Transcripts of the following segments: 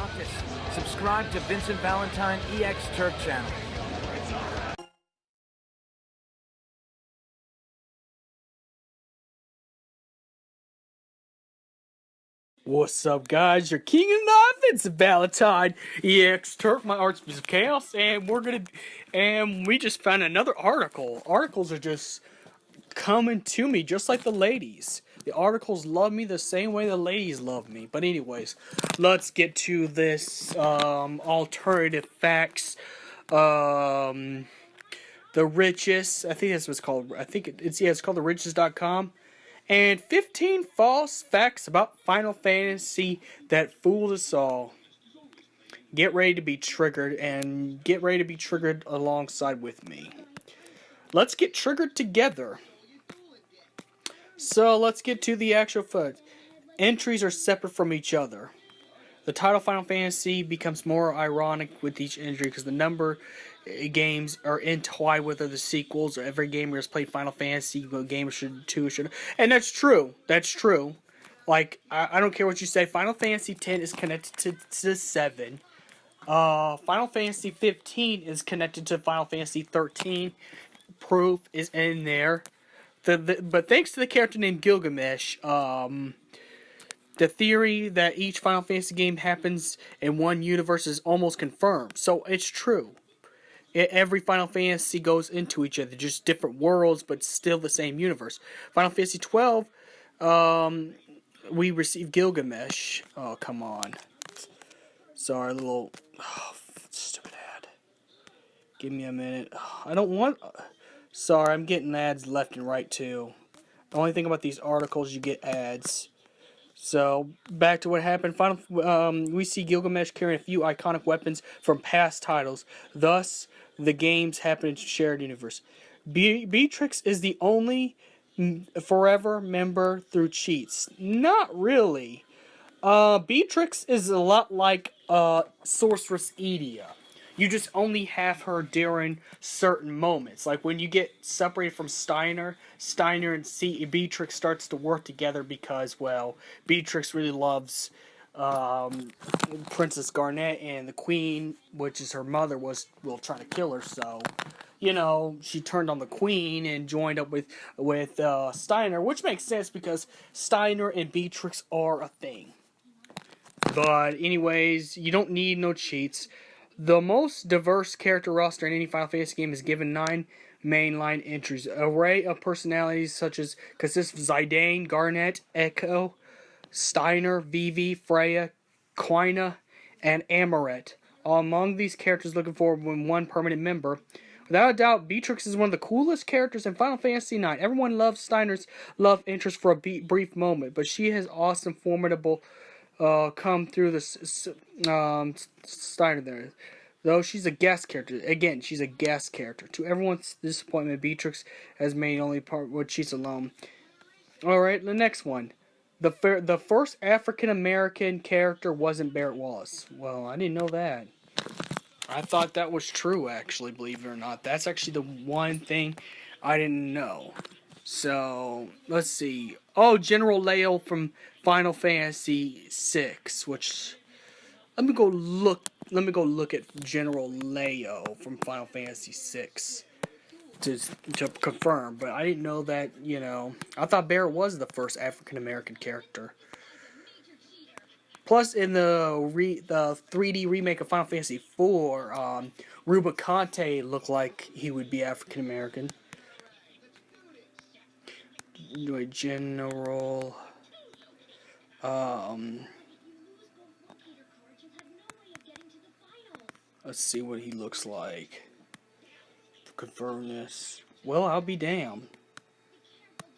Raucous. Subscribe to Vincent Valentine EX Turk channel. What's up, guys? Your king of the Vincent Valentine EX Turk, my Archbishop of Chaos, and we just found another article. Articles are just coming to me just like the ladies. The articles love me the same way the ladies love me. But anyways, let's get to this alternative facts. The Richest, I think that's what it's called. I think it's called the Richest.com. And 15 false facts about Final Fantasy that fooled us all. Get ready to be triggered, and get ready to be triggered alongside with me. Let's get triggered together. So let's get to the actual facts. Entries are separate from each other. The title Final Fantasy becomes more ironic with each entry because the number games are entwined with the sequels. Every gamer has played Final Fantasy, but gamers should, and that's true. That's true. Like I don't care what you say. Final Fantasy X is connected to 7. Final Fantasy 15 is connected to Final Fantasy 13. Proof is in there. But thanks to the character named Gilgamesh, the theory that each Final Fantasy game happens in one universe is almost confirmed. So it's true. Every Final Fantasy goes into each other, just different worlds, but still the same universe. Final Fantasy 12, we receive Gilgamesh. Oh, come on. Sorry, stupid ad. Give me a minute. I don't want... Sorry, I'm getting ads left and right, too. The only thing about these articles, you get ads. So, back to what happened. We see Gilgamesh carrying a few iconic weapons from past titles. Thus, the games happen in shared universe. Beatrix is the only forever member through cheats. Not really. Beatrix is a lot like Sorceress Edea. You just only have her during certain moments. Like when you get separated from Steiner and Beatrix starts to work together because, well, Beatrix really loves Princess Garnet, and the Queen, which is her mother, was trying to kill her. So, she turned on the Queen and joined up with Steiner, which makes sense because Steiner and Beatrix are a thing. But anyways, you don't need no cheats. The most diverse character roster in any Final Fantasy game is given 9 mainline entries. An array of personalities such as consists of Zidane, Garnet, Echo, Steiner, Vivi, Freya, Quina, and Amaret. Among these characters looking for one permanent member. Without a doubt, Beatrix is one of the coolest characters in Final Fantasy IX. Everyone loves Steiner's love interest for a brief moment, but she has awesome, formidable come through the Steiner there. Though she's a guest character. Again, she's a guest character. To everyone's disappointment, Beatrix has made only part where she's alone. Alright, the next one. The first African-American character wasn't Barrett Wallace. Well, I didn't know that. I thought that was true, actually, believe it or not. That's actually the one thing I didn't know. So, let's see. Oh, General Leo from Final Fantasy VI, which... Let me go look at General Leo from Final Fantasy VI to confirm. But I didn't know that, I thought Barrett was the first African-American character. Plus, in the 3D remake of Final Fantasy IV, Rubicante looked like he would be African-American. General... Let's see what he looks like. Confirm this. Well, I'll be damned.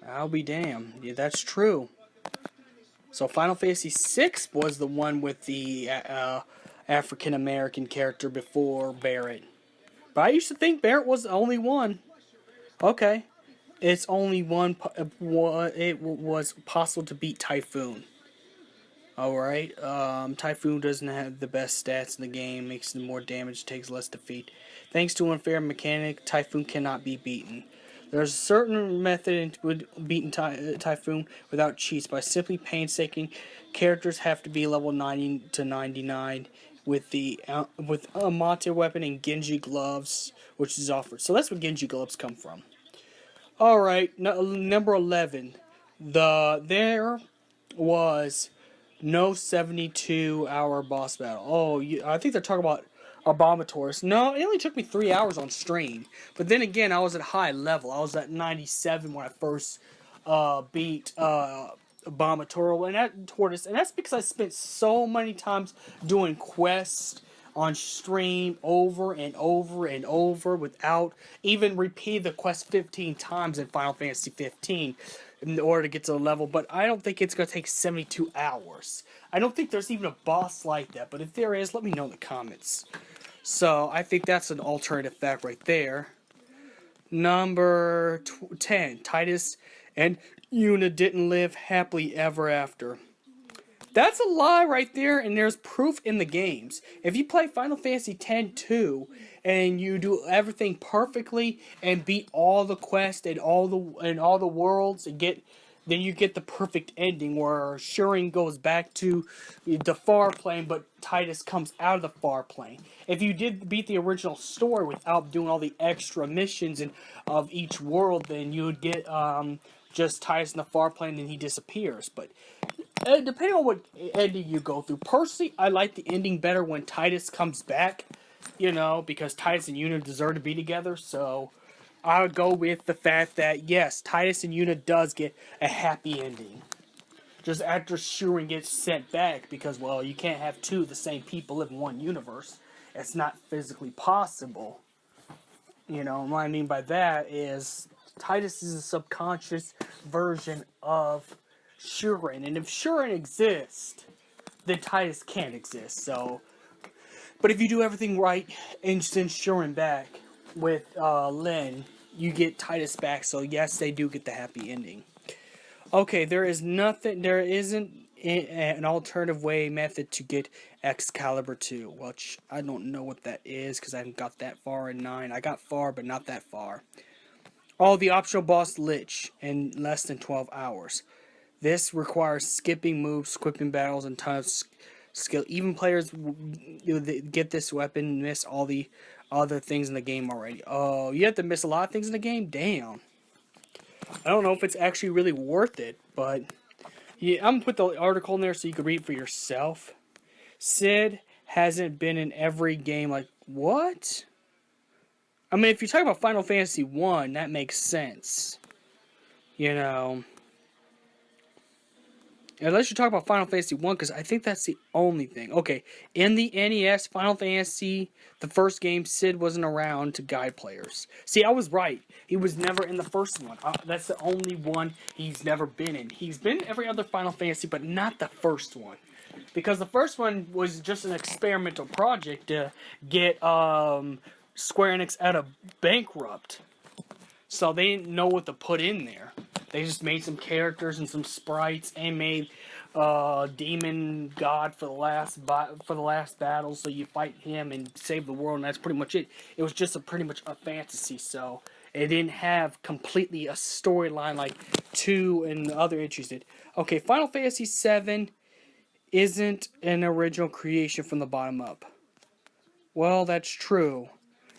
Yeah, that's true. So Final Fantasy VI was the one with the African-American character before Barrett. But I used to think Barrett was the only one. Okay. It's only one. It was possible to beat Typhoon. Alright, Typhoon doesn't have the best stats in the game, makes more damage, takes less defeat. Thanks to unfair mechanic, Typhoon cannot be beaten. There's a certain method with beating Typhoon without cheats by simply painstaking. Characters have to be level 90 to 99 with with Amate weapon and Genji gloves, which is offered. So that's where Genji gloves come from. All right, number 11. There was no 72-hour boss battle. Oh, I think they're talking about Abominators. No, it only took me 3 hours on stream. But then again, I was at high level. I was at 97 when I first beat Abominator and that Tortoise. And that's because I spent so many times doing quests on stream over and over and over without even repeat the quest 15 times in Final Fantasy 15 in order to get to the level. But I don't think it's going to take 72 hours. I don't think there's even a boss like that. But if there is, let me know in the comments. So I think that's an alternative fact right there. Number 10. Titus and Yuna didn't live happily ever after. That's a lie right there, and there's proof in the games. If you play Final Fantasy X-2 and you do everything perfectly and beat all the quests and all the worlds and then you get the perfect ending where Shurin goes back to the far plane, but Titus comes out of the far plane. If you did beat the original story without doing all the extra missions of each world, then you would get just Titus in the far plane and he disappears. But depending on what ending you go through, personally, I like the ending better when Titus comes back, because Titus and Yuna deserve to be together. So I would go with the fact that, yes, Titus and Yuna does get a happy ending. Just after Shurin gets sent back, because, well, you can't have two of the same people live in one universe. It's not physically possible. What I mean by that is Titus is a subconscious version of Shurin, and if Shurin exists, then Titus can't exist. So, but if you do everything right and send Shurin back with Lyn, you get Titus back. So yes, they do get the happy ending. Okay, there isn't an alternative method to get Excalibur 2, which I don't know what that is because I haven't got that far in 9. I got far, but not that far. The optional boss Lich in less than 12 hours. This requires skipping moves, equipping battles, and tons of skill. Even players get this weapon miss all the other things in the game already. Oh, you have to miss a lot of things in the game? Damn. I don't know if it's actually really worth it, but yeah, I'm going to put the article in there so you can read it for yourself. Sid hasn't been in every game. Like, what? I mean, if you're talking about Final Fantasy 1, that makes sense. Unless you're talking about Final Fantasy 1, because I think that's the only thing. Okay, in the NES, Final Fantasy, the first game, Sid wasn't around to guide players. See, I was right. He was never in the first one. That's the only one he's never been in. He's been in every other Final Fantasy, but not the first one. Because the first one was just an experimental project to get Square Enix out of bankrupt. So they didn't know what to put in there. They just made some characters and some sprites and made demon god for the last battle. So you fight him and save the world, and that's pretty much it. It was just pretty much a fantasy. So it didn't have completely a storyline like 2 and the other entries did. Okay, Final Fantasy VII isn't an original creation from the bottom up. Well, that's true.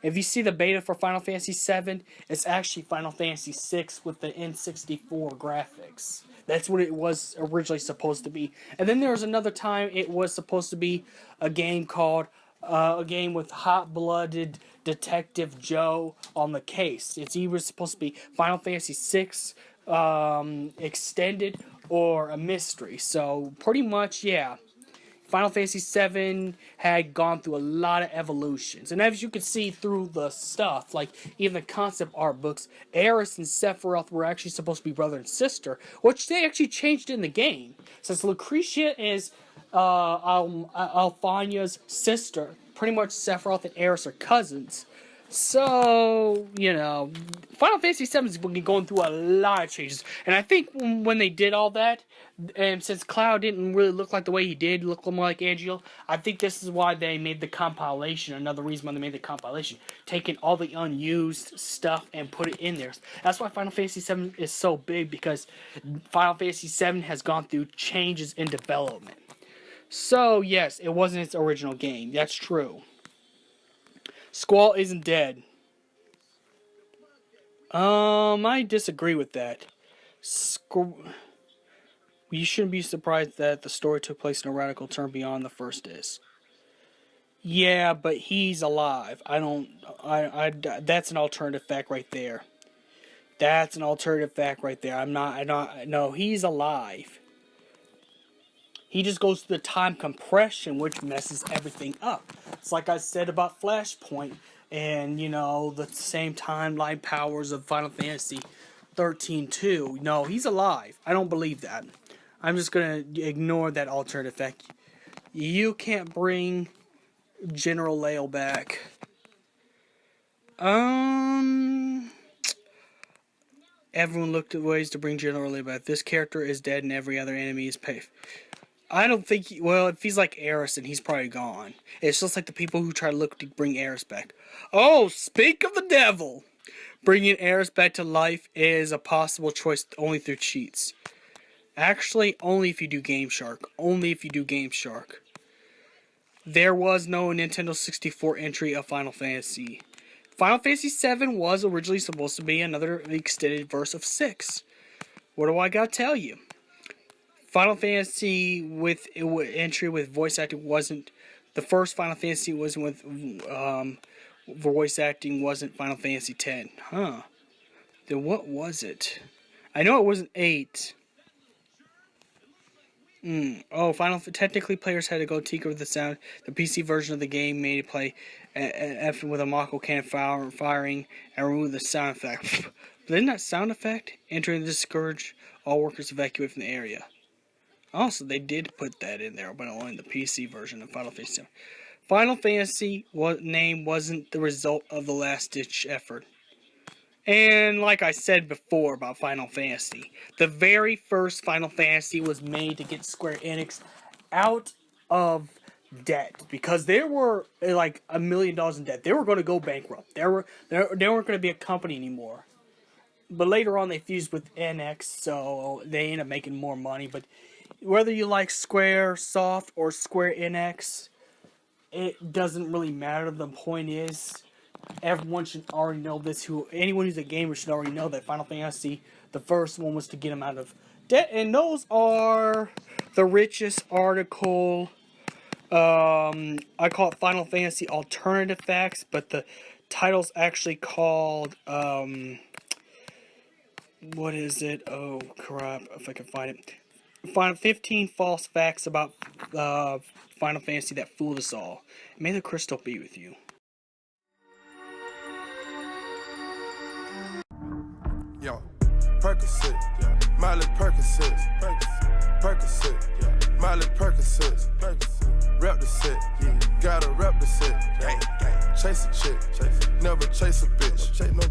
If you see the beta for Final Fantasy VII, it's actually Final Fantasy VI with the N64 graphics. That's what it was originally supposed to be. And then there was another time it was supposed to be a game called, a game with hot-blooded Detective Joe on the case. It's either supposed to be Final Fantasy VI Extended or a mystery. So pretty much, yeah. Final Fantasy VII had gone through a lot of evolutions. And as you can see through the stuff, like even the concept art books, Aeris and Sephiroth were actually supposed to be brother and sister, which they actually changed in the game. Since Lucretia is Alphania's sister, pretty much Sephiroth and Aeris are cousins. So, Final Fantasy VII is going through a lot of changes. And I think when they did all that, and since Cloud didn't really look like the way he did, look more like Angel, I think this is why they made the compilation. Another reason why they made the compilation. Taking all the unused stuff and put it in there. That's why Final Fantasy VII is so big, because Final Fantasy VII has gone through changes in development. So, yes, it wasn't its original game. That's true. Squall isn't dead. I disagree with that. You shouldn't be surprised that the story took place in a radical turn beyond the first disc. Yeah, but he's alive. That's an alternative fact right there. No, he's alive. He just goes through the time compression, which messes everything up. It's like I said about Flashpoint and, the same timeline powers of Final Fantasy 13 too. No, he's alive. I don't believe that. I'm just going to ignore that alternative fact. You can't bring General Leo back. Everyone looked at ways to bring General Leo back. This character is dead and every other enemy is paid. I don't think... if he's like Aerith, then he's probably gone. It's just like the people who try to look to bring Aerith back. Oh, speak of the devil! Bringing Aerith back to life is a possible choice only through cheats. Actually, only if you do Game Shark. There was no Nintendo 64 entry of Final Fantasy. Final Fantasy VII was originally supposed to be another extended verse of 6. What do I gotta tell you? Final Fantasy with entry with voice acting wasn't... The first Final Fantasy wasn't with voice acting wasn't Final Fantasy X. Huh. Then what was it? I know it wasn't 8. Technically players had to go tinker with the sound. The PC version of the game made it play F with a Mako cannon firing and remove the sound effect. But didn't that sound effect entering to discourage all workers evacuate from the area? Also, they did put that in there, but only in the PC version of Final Fantasy VII. Final Fantasy name wasn't the result of the last-ditch effort. And like I said before about Final Fantasy, the very first Final Fantasy was made to get Square Enix out of debt. Because they were like $1 million in debt. They were going to go bankrupt. They weren't going to be a company anymore. But later on they fused with NX, so they ended up making more money. But whether you like Square Soft or Square Enix, it doesn't really matter. The point is, everyone should already know this. Anyone who's a gamer should already know that Final Fantasy, the first one, was to get them out of debt. And those are the Richest article. I call it Final Fantasy Alternative Facts, but the title's actually called, what is it? Oh, crap, if I can find it. 15 false facts about Final Fantasy that fooled us all. May the crystal be with you. Yo, Percocet, yeah. Miley Percocet, yeah. Miley Percocet, rep the set, yeah. Gotta rep the set, gang. Chase a chick, never chase a bitch, chase no